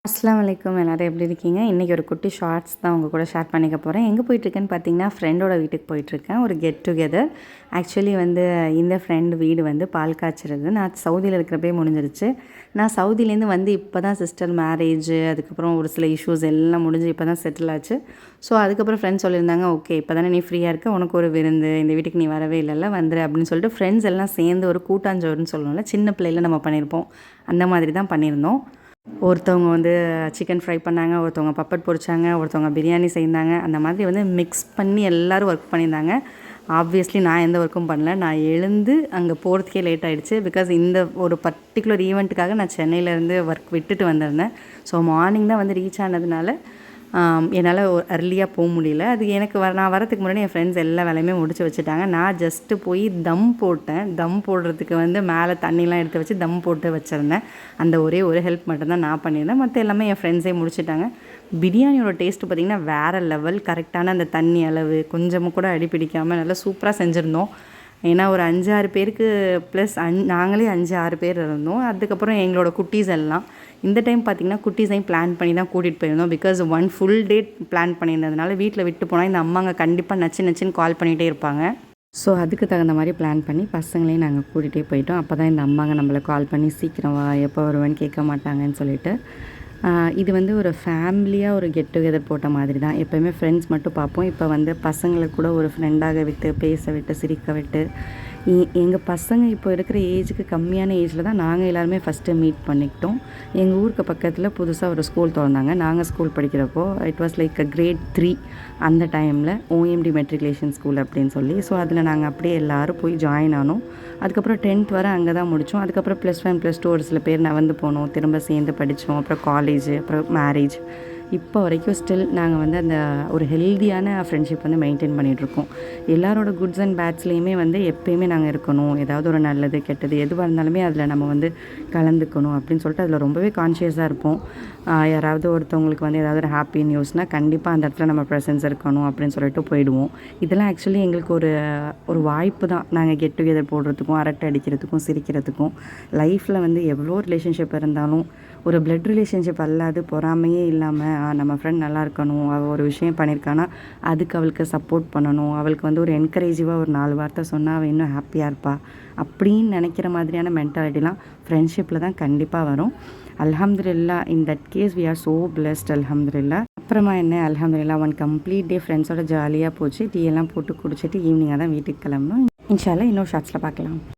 அஸ்ஸலாமு அலைக்கும். எல்லோரும் எப்படி இருக்கீங்க? இன்றைக்கி ஒரு குட்டி ஷார்ட்ஸ் தான் உங்கள் கூட ஷேர் பண்ணிக்க போகிறேன். எங்கே போயிட்டுருக்கேன்னு பார்த்தீங்கன்னா, ஃப்ரெண்டோட வீட்டுக்கு போயிட்டுருக்கேன். ஒரு கெட் டுகெதர். ஆக்சுவலி இந்த ஃப்ரெண்டு வீடு பால் காய்ச்சிறது. நான் சவுதியில் இருக்கிறப்பே முடிஞ்சிருச்சு. நான் சவுதியிலேருந்து இப்போ தான் சிஸ்டர் மேரேஜ், அதுக்கப்புறம் ஒரு சில இஷ்யூஸ் எல்லாம் முடிஞ்சு இப்போ தான் செட்டில் ஆச்சு. ஸோ அதுக்கப்புறம் ஃப்ரெண்ட்ஸ் சொல்லியிருந்தாங்க, ஓகே இப்போ தானே நீ ஃப்ரீயாக இருக்க, உனக்கு ஒரு விருந்து, இந்த வீட்டுக்கு நீ வரவே இல்லைல்ல, வந்துரு அப்படின்னு சொல்லிட்டு ஃப்ரெண்ட்ஸ் எல்லாம் சேர்ந்து ஒரு கூட்டாஞ்சோறுன்னு சொல்லணும்ல, சின்ன பிள்ளையில் நம்ம பண்ணியிருப்போம், அந்த மாதிரி தான் பண்ணியிருந்தோம். ஒருத்தவங்க சிக்கன் ஃப்ரை பண்ணாங்க, ஒருத்தவங்க பப்பட் பொரிச்சாங்க, ஒருத்தவங்க பிரியாணி செய்தாங்க. அந்த மாதிரி மிக்ஸ் பண்ணி எல்லோரும் ஒர்க் பண்ணியிருந்தாங்க. ஆப்வியஸ்லி நான் எந்த ஒர்க்கும் பண்ணல. நான் எழுந்து அங்கே போகிறதுக்கே லேட் ஆகிடுச்சு. பிகாஸ் இந்த ஒரு பர்டிகுலர் ஈவெண்ட்டுக்காக நான் சென்னையிலேருந்து ஒர்க் விட்டுட்டு வந்திருந்தேன். ஸோ மார்னிங் தான் ரீச் ஆனதுனால என்னால் அர்லியாக போக முடியல. அது எனக்கு நான் வரத்துக்கு முன்னாடி என் ஃப்ரெண்ட்ஸ் எல்லா வேலையுமே முடிச்சு வச்சுட்டாங்க. நான் ஜஸ்ட்டு போய் தம் போட்டேன். தம் போடுறதுக்கு மேலே தண்ணிலாம் எடுத்து வச்சு தம் போட்டு வச்சுருந்தேன். அந்த ஒரே ஒரு ஹெல்ப் மட்டும்தான் நான் பண்ணியிருந்தேன். மற்ற எல்லாமே என் ஃப்ரெண்ட்ஸே முடிச்சுட்டாங்க. பிரியாணியோட டேஸ்ட்டு பார்த்திங்கன்னா வேறு லெவல். கரெக்டான அந்த தண்ணி அளவு கொஞ்சமும் கூட அடி பிடிக்காமல் நல்லா சூப்பராக செஞ்சுருந்தோம். ஏன்னா ஒரு 5-6 பேருக்கு ப்ளஸ் நாங்களே 5-6 பேர் இருந்தோம். அதுக்கப்புறம் எங்களோட குட்டீஸ் எல்லாம் இந்த டைம் பார்த்திங்கன்னா குட்டீஸையும் பிளான் பண்ணி தான் கூட்டிகிட்டு போயிருந்தோம். Because one full day plan பண்ணியிருந்ததுனால வீட்டில் விட்டு போனால் இந்த அம்மாங்க கண்டிப்பாக நச்சுன்னு கால் பண்ணிகிட்டே இருப்பாங்க. ஸோ அதுக்கு தகுந்த மாதிரி பிளான் பண்ணி பசங்களையும் நாங்கள் கூட்டிகிட்டே போயிட்டோம். அப்போ தான் இந்த அம்மாங்க நம்மளை கால் பண்ணி சீக்கிரம் வா, எப்போ வருவேன்னு கேட்க மாட்டாங்கன்னு சொல்லிட்டு. இது ஒரு ஃபேமிலியாக ஒரு கெட் டுகெதர் போட்ட மாதிரி தான். எப்போயுமே ஃப்ரெண்ட்ஸ் மட்டும் பார்ப்போம். இப்போ பசங்களை கூட ஒரு ஃப்ரெண்டாக விட்டு, பேச விட்டு, சிரிக்க விட்டு, எங்கள் பசங்க இப்போ இருக்கிற ஏஜுக்கு கம்மியான ஏஜில் தான் நாங்கள் எல்லாருமே ஃபஸ்ட்டு மீட் பண்ணிக்கிட்டோம். எங்கள் ஊருக்கு பக்கத்தில் புதுசாக ஒரு ஸ்கூல் திறந்தாங்க. நாங்கள் ஸ்கூல் படிக்கிறப்போ இட் வாஸ் லைக் கிரேட் 3 அந்த டைமில் OMD மெட்ரிகுலேஷன் ஸ்கூல் அப்படின்னு சொல்லி. ஸோ அதில் நாங்கள் அப்படியே எல்லோரும் போய் ஜாயின் ஆனோம். அதுக்கப்புறம் 10th வரை அங்கே தான் முடித்தோம். அதுக்கப்புறம் +1 +2 ஒரு சில பேர் நகர்ந்து போனோம், திரும்ப சேர்ந்து படித்தோம். அப்புறம் காலேஜ், அப்புறம் மேரேஜ். இப்போ வரைக்கும் ஸ்டில் நாங்கள் அந்த ஒரு ஹெல்தியான ஃப்ரெண்ட்ஷிப் மெயின்டைன் பண்ணிகிட்ருக்கோம். எல்லாரோட குட்ஸ் அண்ட் பேட்ஸ்லேயுமே எப்போயுமே நாங்கள் இருக்கணும். ஏதாவது ஒரு நல்லது கெட்டது எதுவாக இருந்தாலுமே அதில் நம்ம கலந்துக்கணும் அப்படின்னு சொல்லிட்டு அதில் ரொம்பவே கான்ஷியஸாக இருப்போம். யாராவது ஒருத்தவங்களுக்கு ஏதாவது ஒரு ஹாப்பி நியூஸ்னால் கண்டிப்பாக அந்த இடத்துல நம்ம ப்ரெசன்ஸ் இருக்கணும் அப்படின்னு சொல்லிட்டு போயிடுவோம். இதெல்லாம் ஆக்சுவலி எங்களுக்கு ஒரு வாய்ப்பு தான். நாங்கள் கெட் டுகெதர் போடுறதுக்கும், அரட்டை அடிக்கிறதுக்கும், சிரிக்கிறதுக்கும். லைஃப்பில் எவ்வளோ ரிலேஷன்ஷிப் இருந்தாலும் ஒரு பிளட் ரிலேஷன்ஷிப் அல்லாது பொறாமையே இல்லாமல் நம்ம ஃப்ரெண்ட் நல்லா இருக்கணும், அவள் ஒரு விஷயம் பண்ணியிருக்கானா அதுக்கு அவளுக்கு சப்போர்ட் பண்ணணும், அவளுக்கு ஒரு என்கரேஜிவாக ஒரு 4 வார்த்தை சொன்னால் அவள் இன்னும் ஹாப்பியாக இருப்பா அப்படின்னு நினைக்கிற மாதிரியான மென்டாலிட்டிலாம் ஃப்ரெண்ட்ஷிப்பில் தான் கண்டிப்பாக வரும். அல்ஹம்துலில்லாஹ், in that case we are so blessed. அல்ஹம்துலில்லாஹ். அப்புறமா அல்ஹம்துலில்லாஹ், ஒன் கம்ப்ளீட் டே ஃப்ரெண்ட்ஸோட ஜாலியாக போச்சு. டீ எல்லாம் போட்டு குடிச்சிட்டு ஈவினிங்காக தான் வீட்டுக்கு கிளம்பணும். இன்ஷா அல்லாஹ் இன்னொரு ஷார்ட்ஸில் பார்க்கலாம்.